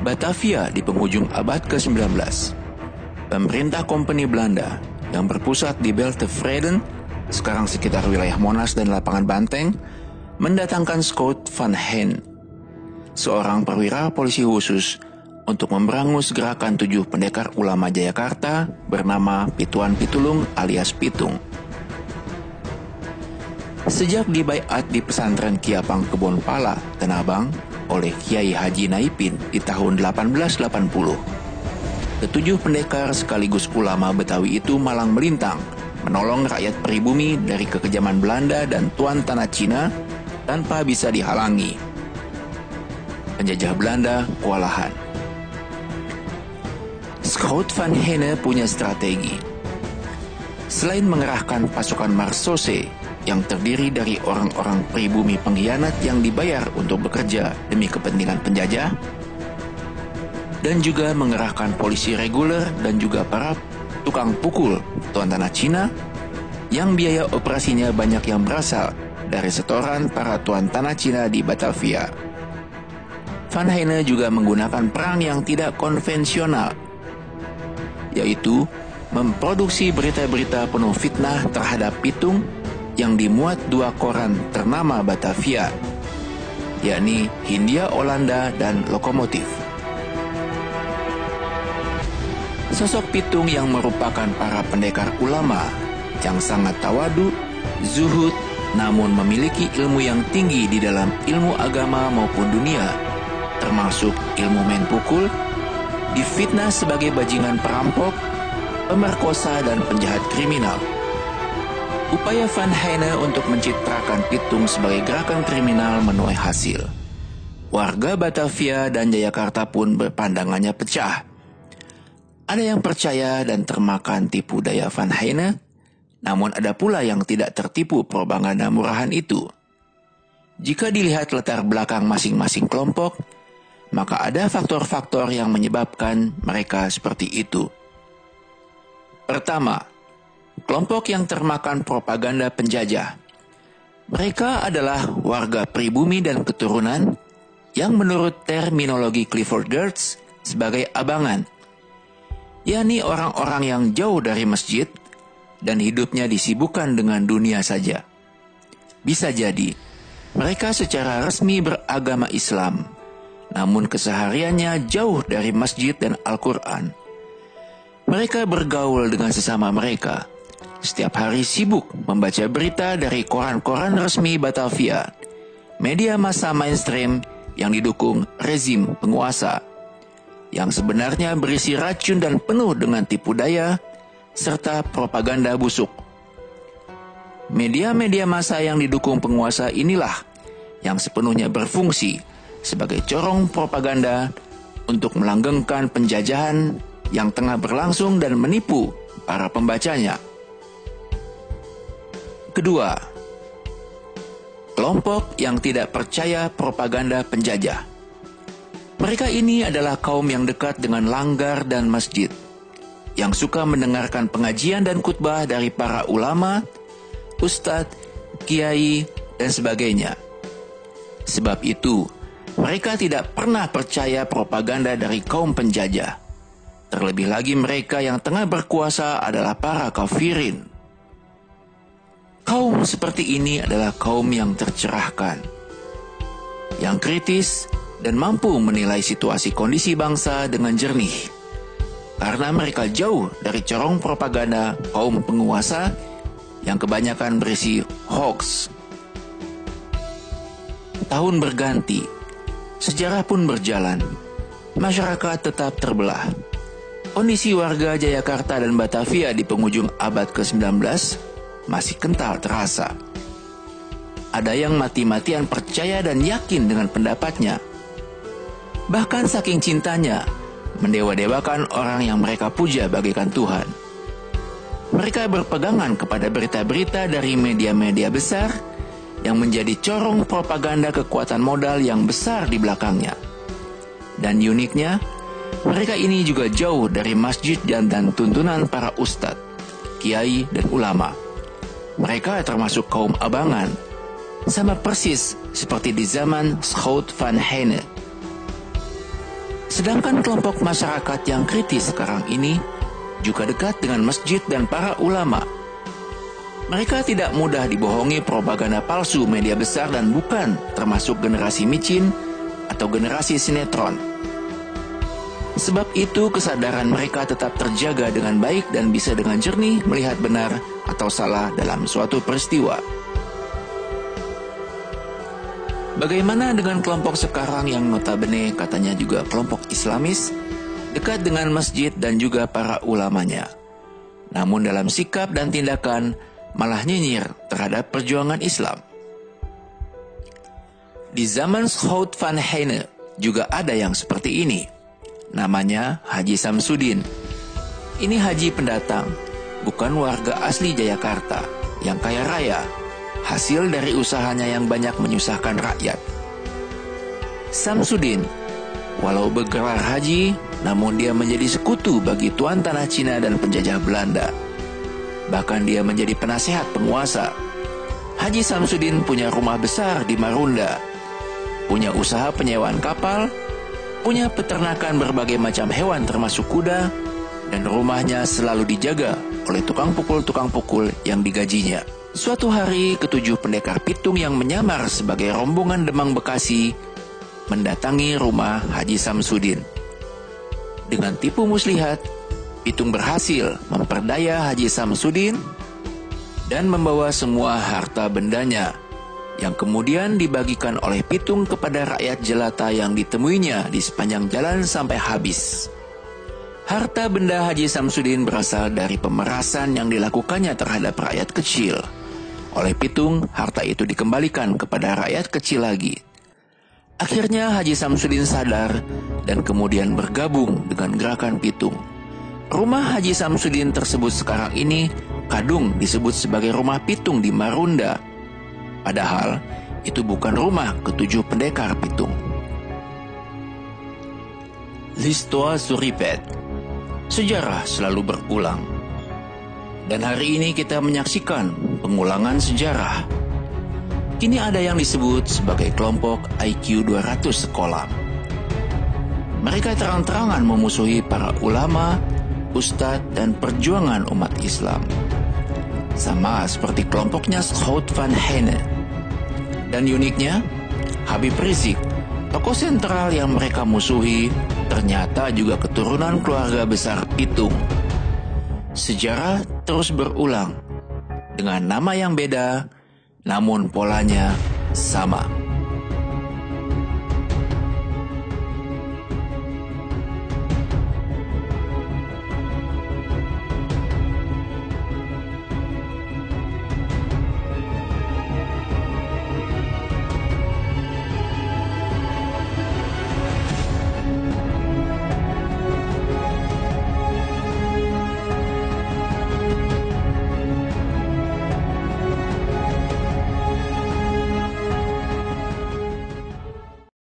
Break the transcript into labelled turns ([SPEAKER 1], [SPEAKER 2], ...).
[SPEAKER 1] Batavia di penghujung abad ke-19. Pemerintah Kompeni Belanda yang berpusat di Beltevreden, sekarang sekitar wilayah Monas dan Lapangan Banteng, mendatangkan Schout van Heyne, seorang perwira polisi khusus untuk memberangus gerakan 7 pendekar ulama Jayakarta bernama Pituan Pitulung alias Pitung. Sejak dibaiat di pesantren Kiapang Kebon Pala, Tanah Abang, oleh Kiai Haji Naipin di tahun 1880, ketujuh pendekar sekaligus ulama Betawi itu malang melintang menolong rakyat pribumi dari kekejaman Belanda dan tuan tanah Cina tanpa bisa dihalangi. Penjajah Belanda kewalahan. Schout van Heyne punya strategi. Selain mengerahkan pasukan Marsose yang terdiri dari orang-orang pribumi pengkhianat yang dibayar untuk bekerja demi kepentingan penjajah, dan juga mengerahkan polisi reguler dan juga para tukang pukul tuan tanah Cina yang biaya operasinya banyak yang berasal dari setoran para tuan tanah Cina di Batavia. Van Heyne juga menggunakan perang yang tidak konvensional, yaitu memproduksi berita-berita penuh fitnah terhadap Pitung yang dimuat 2 koran ternama Batavia, yakni Hindia Olanda dan Lokomotif. Sosok Pitung yang merupakan para pendekar ulama yang sangat tawadu, zuhud, namun memiliki ilmu yang tinggi di dalam ilmu agama maupun dunia, termasuk ilmu main pukul, difitnah sebagai bajingan perampok, pemerkosa dan penjahat kriminal. Upaya Van Heyne untuk mencitrakan Pitung sebagai gerakan kriminal menuai hasil. Warga Batavia dan Jayakarta pun berpandangannya pecah. Ada yang percaya dan termakan tipu daya Van Heyne, namun ada pula yang tidak tertipu propaganda murahan itu. Jika dilihat latar belakang masing-masing kelompok, maka ada faktor-faktor yang menyebabkan mereka seperti itu. Pertama, kelompok yang termakan propaganda penjajah. Mereka adalah warga pribumi dan keturunan yang menurut terminologi Clifford Geertz sebagai abangan, yakni orang-orang yang jauh dari masjid dan hidupnya disibukkan dengan dunia saja. Bisa jadi, mereka secara resmi beragama Islam, namun kesehariannya jauh dari masjid dan Al-Quran. Mereka bergaul dengan sesama mereka, setiap hari sibuk membaca berita dari koran-koran resmi Batavia, media massa mainstream yang didukung rezim penguasa, yang sebenarnya berisi racun dan penuh dengan tipu daya, serta propaganda busuk. Media-media massa yang didukung penguasa inilah yang sepenuhnya berfungsi sebagai corong propaganda untuk melanggengkan penjajahan yang tengah berlangsung dan menipu para pembacanya. Kedua, kelompok yang tidak percaya propaganda penjajah. Mereka ini adalah kaum yang dekat dengan langgar dan masjid, yang suka mendengarkan pengajian dan khutbah dari para ulama, ustadz, kiai, dan sebagainya. Sebab itu, mereka tidak pernah percaya propaganda dari kaum penjajah. Terlebih lagi mereka yang tengah berkuasa adalah para kafirin. Kaum seperti ini adalah kaum yang tercerahkan, yang kritis dan mampu menilai situasi kondisi bangsa dengan jernih. Karena mereka jauh dari corong propaganda kaum penguasa yang kebanyakan berisi hoax. Tahun berganti, sejarah pun berjalan, masyarakat tetap terbelah. Kondisi warga Jayakarta dan Batavia di penghujung abad ke-19 masih kental terasa. Ada yang mati-matian percaya dan yakin dengan pendapatnya. Bahkan saking cintanya, mendewa-dewakan orang yang mereka puja bagaikan Tuhan. Mereka berpegangan kepada berita-berita dari media-media besar yang menjadi corong propaganda kekuatan modal yang besar di belakangnya. Dan uniknya, mereka ini juga jauh dari masjid dan tuntunan para ustadz, kiai, dan ulama. Mereka termasuk kaum abangan, sama persis seperti di zaman Schout van Heyne. Sedangkan kelompok masyarakat yang kritis sekarang ini juga dekat dengan masjid dan para ulama. Mereka tidak mudah dibohongi propaganda palsu media besar dan bukan termasuk generasi micin atau generasi sinetron. Sebab itu kesadaran mereka tetap terjaga dengan baik dan bisa dengan jernih melihat benar atau salah dalam suatu peristiwa. Bagaimana dengan kelompok sekarang yang notabene katanya juga kelompok Islamis, dekat dengan masjid dan juga para ulamanya, namun dalam sikap dan tindakan malah nyinyir terhadap perjuangan Islam? Di zaman Schout van Heine juga ada yang seperti ini. Namanya Haji Samsudin. Ini haji pendatang, bukan warga asli Jayakarta yang kaya raya, hasil dari usahanya yang banyak menyusahkan rakyat. Samsudin, walau bergelar haji, namun dia menjadi sekutu bagi tuan tanah Cina dan penjajah Belanda. Bahkan dia menjadi penasehat penguasa. Haji Samsudin punya rumah besar di Marunda, punya usaha penyewaan kapal, punya peternakan berbagai macam hewan termasuk kuda, dan rumahnya selalu dijaga oleh tukang pukul yang digajinya. Suatu hari, ketujuh pendekar pitung yang menyamar sebagai rombongan Demang Bekasi mendatangi rumah Haji Samsudin. Dengan tipu muslihat, pitung berhasil memperdaya Haji Samsudin dan membawa semua harta bendanya, yang kemudian dibagikan oleh pitung kepada rakyat jelata yang ditemuinya di sepanjang jalan sampai habis. Harta benda Haji Samsudin berasal dari pemerasan yang dilakukannya terhadap rakyat kecil. Oleh pitung, harta itu dikembalikan kepada rakyat kecil lagi. Akhirnya Haji Samsudin sadar dan kemudian bergabung dengan gerakan pitung. Rumah Haji Samsudin tersebut sekarang ini kadung disebut sebagai rumah pitung di Marunda. Padahal itu bukan rumah ketujuh pendekar pitung. L'histoire se répète. Sejarah selalu berulang. Dan hari ini kita menyaksikan pengulangan sejarah. Kini ada yang disebut sebagai kelompok IQ 200 sekolah. Mereka terang-terangan memusuhi para ulama, ustadz, dan perjuangan umat Islam. Sama seperti kelompoknya Schout van Heine. Dan uniknya, Habib Rizik, tokoh sentral yang mereka musuhi, ternyata juga keturunan keluarga besar pitung. Sejarah terus berulang, dengan nama yang beda, namun polanya sama.